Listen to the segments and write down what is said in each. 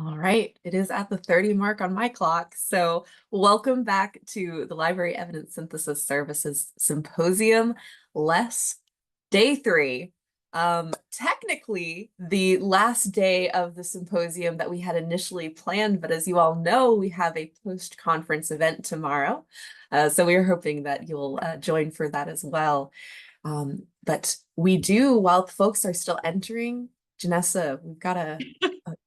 All right, it is at the 30 mark on my clock. So, welcome back to the Library Evidence Synthesis Services Symposium, LESS, day 3. Technically, the last day of the symposium that we had initially planned, but as you all know, we have a post-conference event tomorrow. So, we are hoping that you'll join for that as well. But we do, while folks are still entering, Janessa, we've got a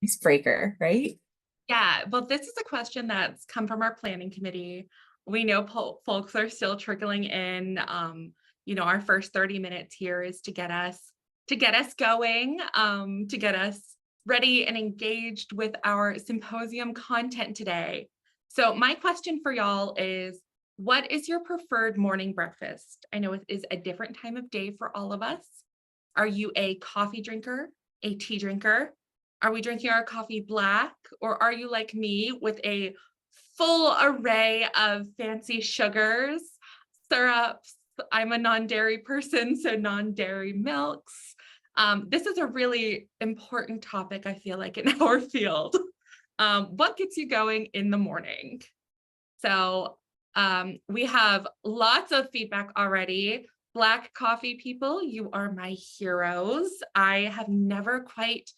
icebreaker, right? Yeah, well, this is a question that's come from our planning committee. We know folks are still trickling in. Our first 30 minutes here is to get us going, to get us ready and engaged with our symposium content today. So my question for y'all is, what is your preferred morning breakfast? I know it is a different time of day for all of us. Are you a coffee drinker, a tea drinker? Are we drinking our coffee black, or are you like me with a full array of fancy sugars, syrups? I'm a non-dairy person, so non-dairy milks. This is a really important topic, I feel like, in our field. What gets you going in the morning? So we have lots of feedback already. Black coffee people, you are my heroes. I have never quite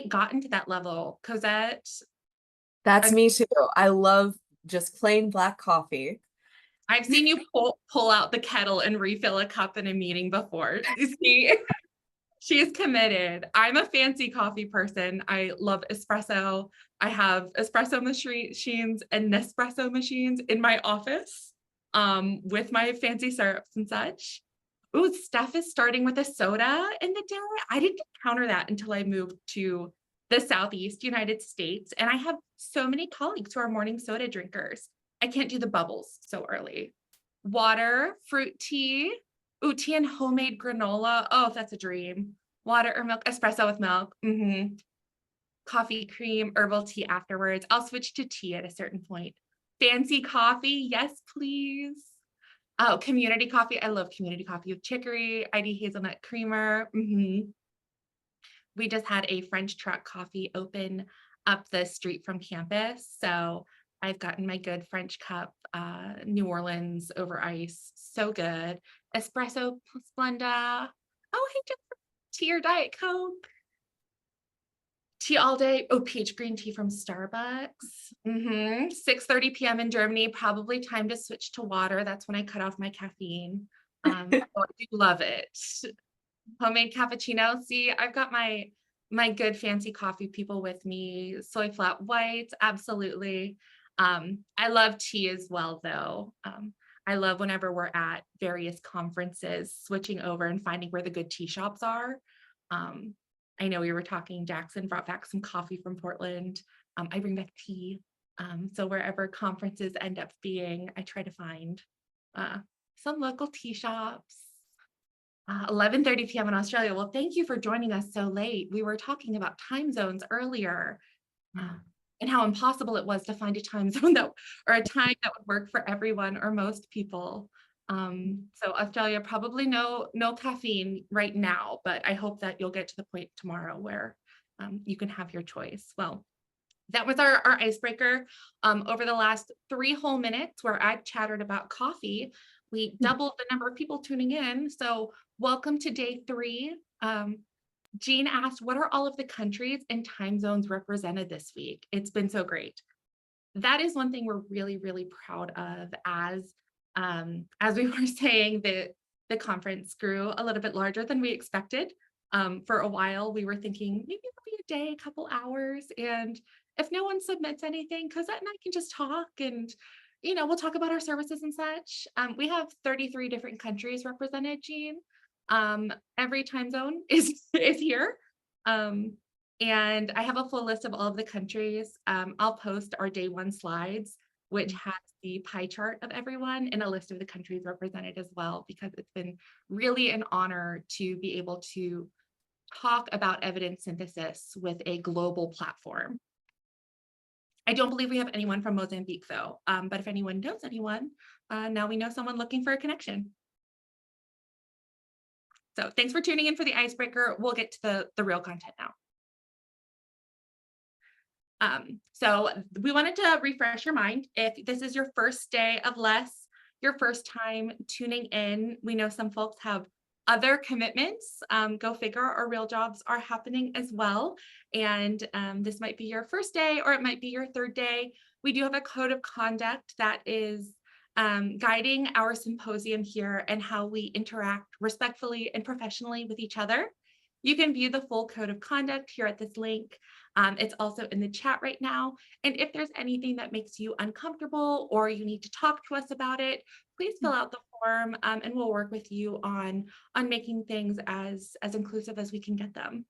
gotten to that level. Cosette, That's I've, me too. I love just plain black coffee. I've seen you pull out the kettle and refill a cup in a meeting before. You see, she is committed. I'm a fancy coffee person. I love espresso. I have espresso machines and Nespresso machines in my office, with my fancy syrups and such. Ooh, Steph is starting with a soda in the day. I didn't encounter that until I moved to the Southeast United States. And I have so many colleagues who are morning soda drinkers. I can't do the bubbles so early. Water, fruit tea, ooh, tea and homemade granola. Oh, that's a dream. Water or milk, espresso with milk. Coffee cream, herbal tea afterwards. I'll switch to tea at a certain point. Fancy coffee, yes, please. Oh, community coffee. I love community coffee with chicory, ID hazelnut creamer. We just had a French truck coffee open up the street from campus. So I've gotten my good French cup, New Orleans over ice. So good. Espresso Splenda. Oh, hey, just tea or Diet Coke. Tea all day. Oh, peach green tea from Starbucks. 6:30 p.m. in Germany, probably time to switch to water. That's when I cut off my caffeine. So I do love it. Homemade cappuccino. See, I've got my good fancy coffee people with me. Soy flat whites, absolutely. I love tea as well, though. I love whenever we're at various conferences, switching over and finding where the good tea shops are. Um, I know we were talking, Jackson brought back some coffee from Portland. I bring back tea. So wherever conferences end up being, I try to find some local tea shops. 11:30 p.m. in Australia. Well, thank you for joining us so late. We were talking about time zones earlier, uh, and how impossible it was to find a time zone that or a time that would work for everyone or most people. So Australia, probably no caffeine right now, but I hope that you'll get to the point tomorrow where you can have your choice. Well, that was our icebreaker. Over the last 3 whole minutes where I chattered about coffee, we doubled the number of people tuning in. So welcome to day 3. Jean asked, what are all of the countries and time zones represented this week? It's been so great. That is one thing we're really, really proud of. As we were saying, the conference grew a little bit larger than we expected. For a while, we were thinking maybe it'll be a day, a couple hours, and if no one submits anything, Cosette and I can just talk and we'll talk about our services and such. We have 33 different countries represented, Jean. Every time zone is here. And I have a full list of all of the countries. I'll post our day 1 slides, which has the pie chart of everyone and a list of the countries represented as well, because it's been really an honor to be able to talk about evidence synthesis with a global platform. I don't believe we have anyone from Mozambique, though. But if anyone knows anyone, now we know someone looking for a connection. So thanks for tuning in for the icebreaker. We'll get to the real content now. So we wanted to refresh your mind. If this is your first day of less, your first time tuning in, we know some folks have other commitments. Go figure, or real jobs are happening as well. And this might be your first day, or it might be your third day. We do have a code of conduct that is guiding our symposium here and how we interact respectfully and professionally with each other. You can view the full code of conduct here at this link. It's also in the chat right now. And if there's anything that makes you uncomfortable or you need to talk to us about it, please fill out the form, and we'll work with you on making things as inclusive as we can get them.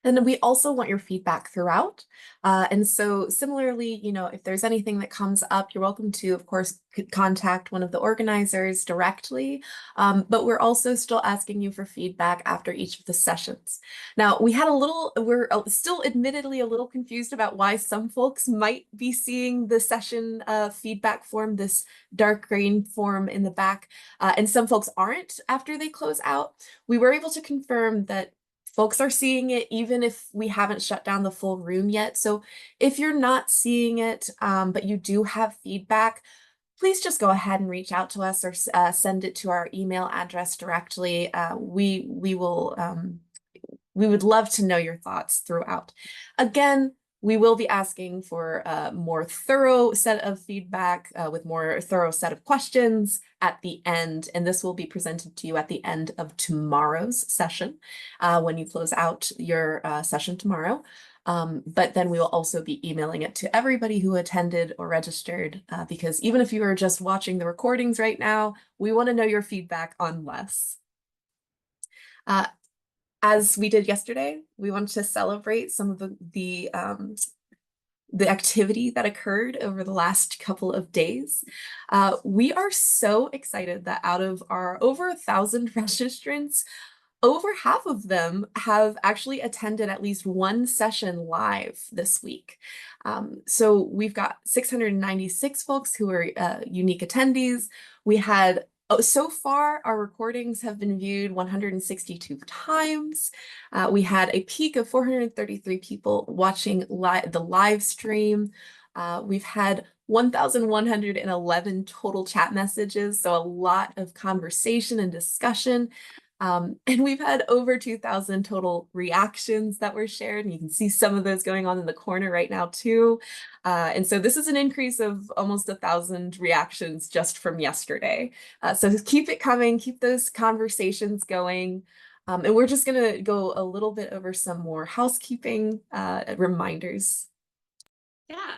And we also want your feedback throughout. And so similarly, if there's anything that comes up, you're welcome to, of course, contact one of the organizers directly. But we're also still asking you for feedback after each of the sessions. Now, we're still admittedly a little confused about why some folks might be seeing the session feedback form, this dark green form in the back, and some folks aren't after they close out. We were able to confirm that folks are seeing it even if we haven't shut down the full room yet. So if you're not seeing it, but you do have feedback, please just go ahead and reach out to us, or send it to our email address directly. We would love to know your thoughts throughout. Again, we will be asking for a more thorough set of feedback with more thorough set of questions at the end, and this will be presented to you at the end of tomorrow's session when you close out your session tomorrow. But then we will also be emailing it to everybody who attended or registered, because even if you are just watching the recordings right now, we want to know your feedback on less. As we did yesterday, we want to celebrate some of the activity that occurred over the last couple of days. We are so excited that out of our over 1,000 registrants, over half of them have actually attended at least one session live this week. So we've got 696 folks who are unique attendees. We had so far, our recordings have been viewed 162 times. We had a peak of 433 people watching the live stream. We've had 1,111 total chat messages, so a lot of conversation and discussion. And we've had over 2,000 total reactions that were shared, and you can see some of those going on in the corner right now too. And so this is an increase of almost 1,000 reactions just from yesterday. So keep it coming, keep those conversations going. And we're just gonna go a little bit over some more housekeeping reminders. Yeah.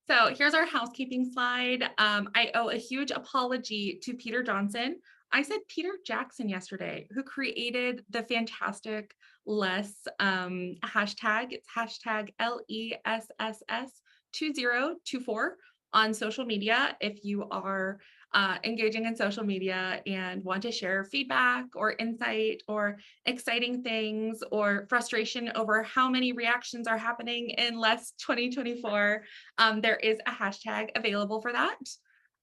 So here's our housekeeping slide. I owe a huge apology to Peter Johnson. I said Peter Jackson yesterday, who created the fantastic less hashtag. It's hashtag LESSS2024 on social media. If you are engaging in social media and want to share feedback or insight or exciting things or frustration over how many reactions are happening in less 2024, there is a hashtag available for that.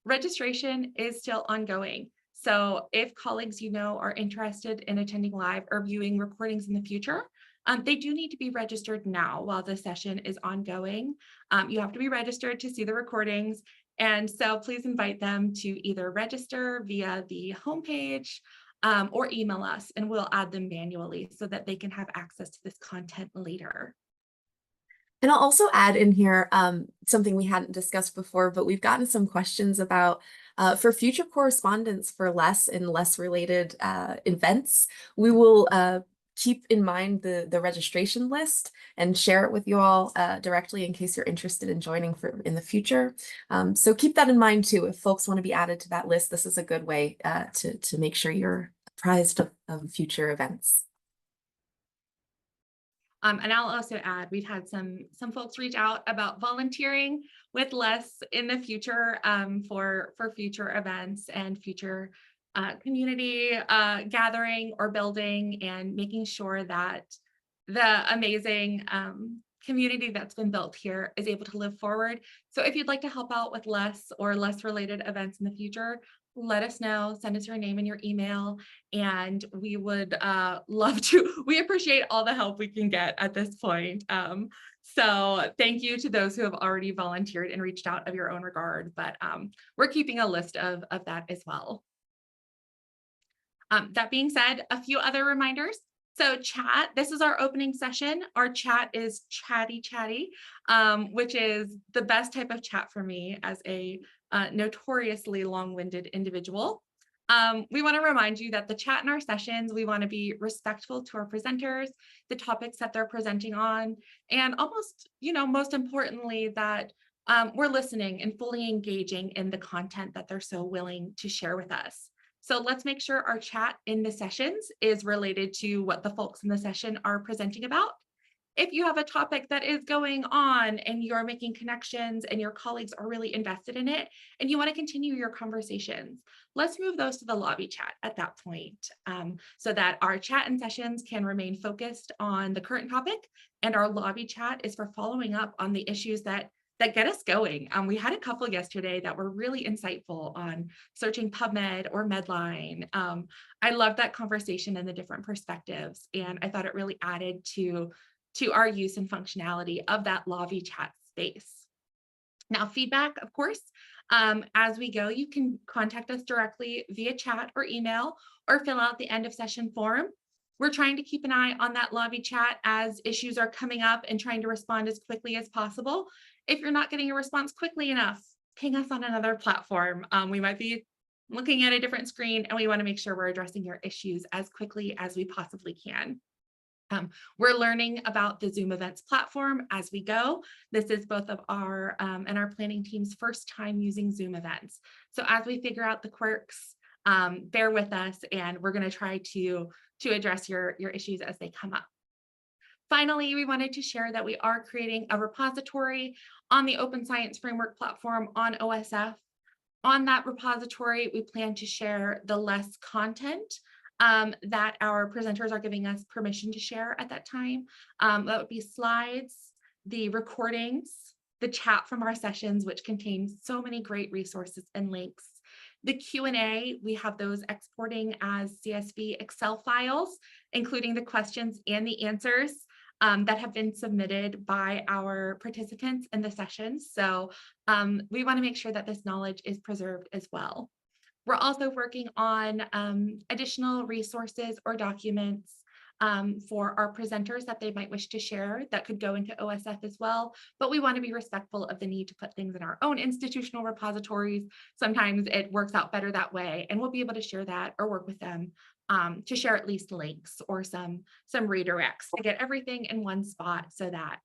Registration is still ongoing. So if colleagues are interested in attending live or viewing recordings in the future, they do need to be registered now while the session is ongoing. You have to be registered to see the recordings. And so please invite them to either register via the homepage or email us, and we'll add them manually so that they can have access to this content later. And I'll also add in here something we hadn't discussed before, but we've gotten some questions about for future correspondence for less and less related events. We will keep in mind the registration list and share it with you all directly in case you're interested in joining in the future. So keep that in mind too. If folks want to be added to that list, this is a good way to make sure you're apprised of future events. And I'll also add, we've had some folks reach out about volunteering with less in the future for future events and future community gathering or building, and making sure that the amazing community that's been built here is able to live forward. So if you'd like to help out with less or less related events in the future, let us know, send us your name and your email, and we would love to, we appreciate all the help we can get at this point. So thank you to those who have already volunteered and reached out of your own regard, but we're keeping a list of that as well. That being said, a few other reminders. So chat, this is our opening session. Our chat is chatty, which is the best type of chat for me as a notoriously long-winded individual. We want to remind you that the chat in our sessions, we want to be respectful to our presenters, the topics that they're presenting on, and almost, most importantly, that we're listening and fully engaging in the content that they're so willing to share with us. So let's make sure our chat in the sessions is related to what the folks in the session are presenting about. If you have a topic that is going on and you're making connections and your colleagues are really invested in it and you want to continue your conversations, let's move those to the lobby chat at that point, so that our chat and sessions can remain focused on the current topic, and our lobby chat is for following up on the issues that get us going. We had a couple yesterday that were really insightful on searching PubMed or Medline. I loved that conversation and the different perspectives, and I thought it really added to our use and functionality of that lobby chat space. Now, feedback, of course, as we go, you can contact us directly via chat or email, or fill out the end of session form. We're trying to keep an eye on that lobby chat as issues are coming up and trying to respond as quickly as possible. If you're not getting a response quickly enough, ping us on another platform. We might be looking at a different screen, and we want to make sure we're addressing your issues as quickly as we possibly can. We're learning about the Zoom events platform as we go. This is both of our and our planning team's first time using Zoom events. So as we figure out the quirks, bear with us, and we're going to try to address your issues as they come up. Finally, we wanted to share that we are creating a repository on the Open Science Framework platform on OSF. On that repository, we plan to share the LESS content that our presenters are giving us permission to share at that time. That would be slides, the recordings, the chat from our sessions, which contains so many great resources and links. The Q&A, we have those exporting as CSV Excel files, including the questions and the answers that have been submitted by our participants in the sessions. So we want to make sure that this knowledge is preserved as well. We're also working on additional resources or documents for our presenters that they might wish to share that could go into OSF as well. But we want to be respectful of the need to put things in our own institutional repositories. Sometimes it works out better that way, and we'll be able to share that or work with them to share at least links or some redirects to get everything in one spot so that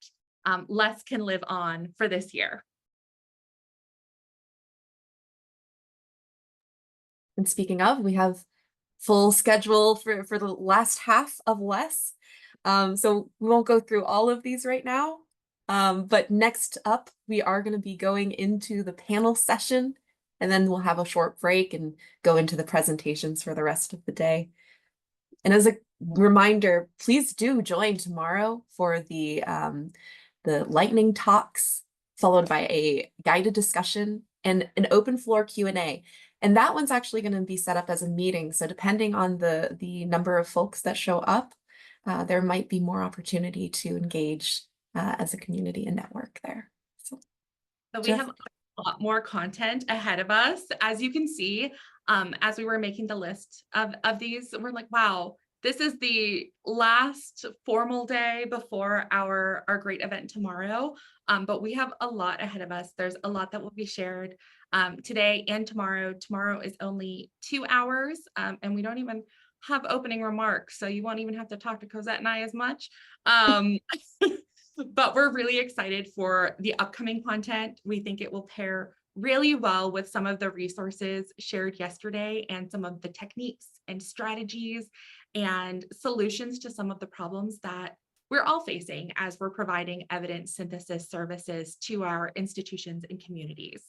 LESS can live on for this year. And speaking of, we have full schedule for the last half of LESS. So we won't go through all of these right now. But next up, we are going to be going into the panel session, and then we'll have a short break and go into the presentations for the rest of the day. And as a reminder, please do join tomorrow for the lightning talks, followed by a guided discussion and an open floor Q&A. And that one's actually going to be set up as a meeting. So depending on the number of folks that show up, there might be more opportunity to engage as a community and network there. So we have a lot more content ahead of us. As you can see, as we were making the list of these, we're like, wow, this is the last formal day before our great event tomorrow. But we have a lot ahead of us. There's a lot that will be shared today and tomorrow. Tomorrow is only 2 hours, and we don't even have opening remarks, so you won't even have to talk to Cosette and I as much. But we're really excited for the upcoming content. We think it will pair really well with some of the resources shared yesterday and some of the techniques and strategies and solutions to some of the problems that we're all facing as we're providing evidence synthesis services to our institutions and communities.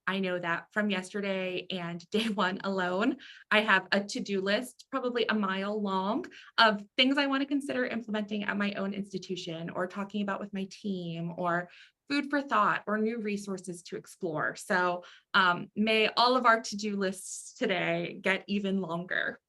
I know that from yesterday and day one alone, I have a to-do list, probably a mile long, of things I want to consider implementing at my own institution or talking about with my team, or food for thought or new resources to explore. So may all of our to-do lists today get even longer.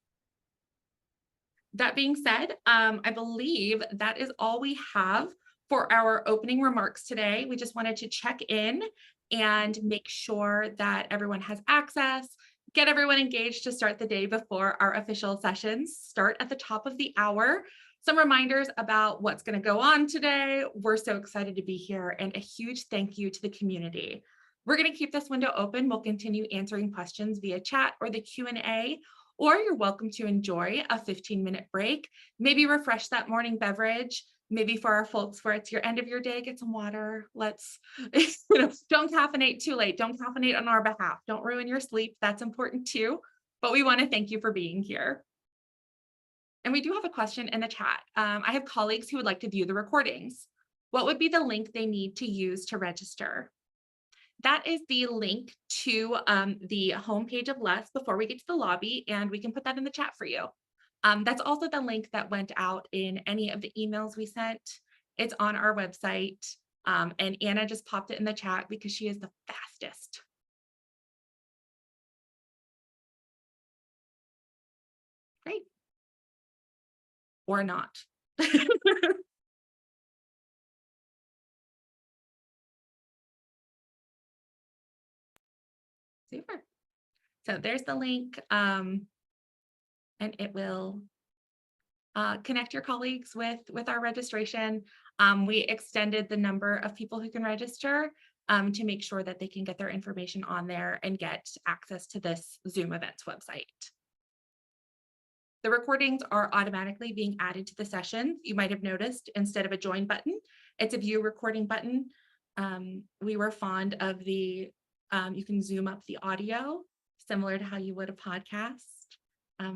That being said, I believe that is all we have for our opening remarks today. We just wanted to check in and make sure that everyone has access, get everyone engaged to start the day before our official sessions start at the top of the hour. Some reminders about what's going to go on today. We're so excited to be here, and a huge thank you to the community. We're going to keep this window open. We'll continue answering questions via chat or the Q&A, or you're welcome to enjoy a 15-minute break, maybe refresh that morning beverage. Maybe for our folks where it's your end of your day, get some water. Let's, don't caffeinate too late. Don't caffeinate on our behalf. Don't ruin your sleep. That's important too. But we want to thank you for being here. And we do have a question in the chat. I have colleagues who would like to view the recordings. What would be the link they need to use to register? That is the link to the homepage of LESS before we get to the lobby, and we can put that in the chat for you. That's also the link that went out in any of the emails we sent. It's on our website, and Anna just popped it in the chat because she is the fastest. Great. Or not. Super. So there's the link, and it will connect your colleagues with our registration. We extended the number of people who can register to make sure that they can get their information on there and get access to this Zoom events website. The recordings are automatically being added to the session. You might have noticed instead of a join button, it's a view recording button. We were fond of the, you can zoom up the audio, similar to how you would a podcast.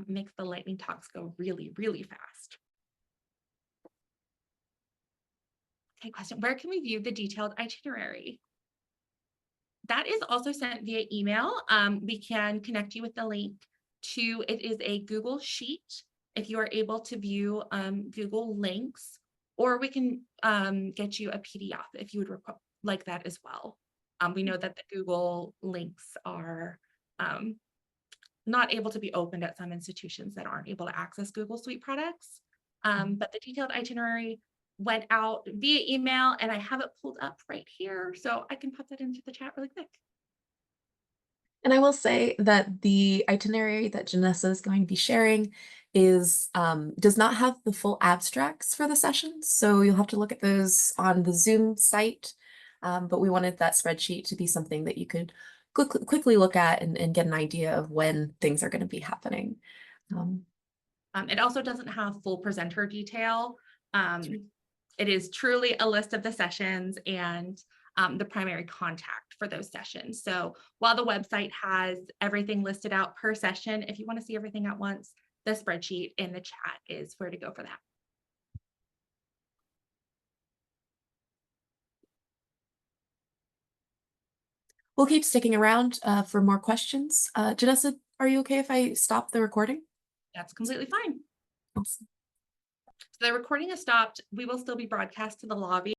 Makes the lightning talks go really, really fast. Okay, question. Where can we view the detailed itinerary? That is also sent via email. We can connect you with the link to, it is a Google Sheet if you are able to view Google links, or we can get you a PDF if you would like that as well. We know that the Google links are not able to be opened at some institutions that aren't able to access Google Suite products. But the detailed itinerary went out via email, and I have it pulled up right here, so I can put that into the chat really quick. And I will say that the itinerary that Janessa is going to be sharing is does not have the full abstracts for the sessions, so you'll have to look at those on the Zoom site. But we wanted that spreadsheet to be something that you could quickly look at and get an idea of when things are going to be happening. It also doesn't have full presenter detail. It is truly a list of the sessions and the primary contact for those sessions. So while the website has everything listed out per session, if you want to see everything at once, the spreadsheet in the chat is where to go for that. We'll keep sticking around for more questions. Janessa, are you okay if I stop the recording? That's completely fine. Awesome. So the recording is stopped. We will still be broadcast to the lobby.